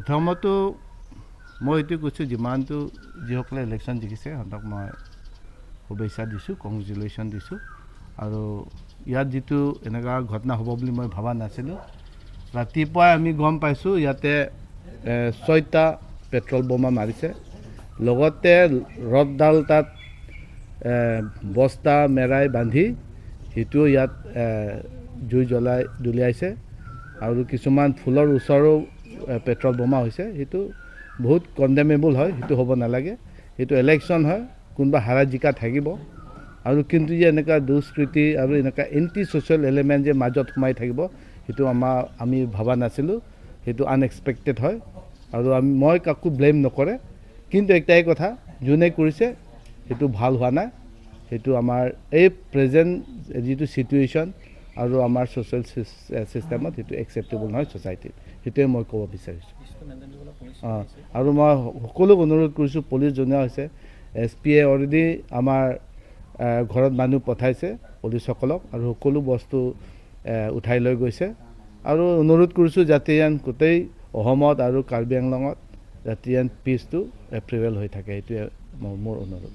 প্ৰথমতো মই এইটো কৈছোঁ যিমানটো যিসকলে ইলেকশ্যন জিকিছে সিহঁতক মই শুভেচ্ছা দিছোঁ, কংগ্ৰেচুলেশ্যন দিছোঁ। আৰু ইয়াত যিটো এনেকুৱা ঘটনা হ'ব বুলি মই ভবা নাছিলোঁ। ৰাতিপুৱাই আমি গম পাইছোঁ ইয়াতে 6টা পেট্ৰল বোমা মাৰিছে, লগতে ৰথডাল তাত বস্তা মেৰাই বান্ধি সেইটো ইয়াত জুই দলিয়াইছে আৰু কিছুমান ফুলৰ ওচৰো পেট্ৰল বোমা হৈছে। সেইটো বহুত কণ্ডেমেবল হয়, সেইটো হ'ব নালাগে। সেইটো ইলেকশ্যন হয়, কোনোবা হাৰা জিকা থাকিব। আৰু কিন্তু যে এনেকুৱা দুষ্কৃতি আৰু এনেকুৱা এণ্টি ছ'চিয়েল এলিমেণ্ট যে মাজত সোমাই থাকিব সেইটো আমি ভবা নাছিলোঁ। সেইটো আনএক্সপেক্টেড হয় আৰু মই কাকো ব্লেম নকৰে, কিন্তু একটাই কথা যোনে কৰিছে সেইটো ভাল হোৱা নাই। সেইটো আমাৰ এই প্ৰেজেণ্ট যিটো চিটুৱেশ্যন আৰু আমাৰ ছ'চিয়েল ছিষ্টেমত সেইটো একচেপ্টেবল নহয় ছ'চাইটিত, সেইটোৱে মই ক'ব বিচাৰিছোঁ। আৰু মই সকলোক অনুৰোধ কৰিছোঁ, পুলিচ জনোৱা হৈছে, SPয়ে অলৰেডি আমাৰ ঘৰত মানুহ পঠাইছে পুলিচসকলক আৰু সকলো বস্তু উঠাই লৈ গৈছে। আৰু অনুৰোধ কৰিছোঁ যাতে গোটেই অসমত আৰু কাৰ্বি আংলঙত যাতে পিচটো প্ৰিভেইল হৈ থাকে, সেইটোৱে মোৰ অনুৰোধ।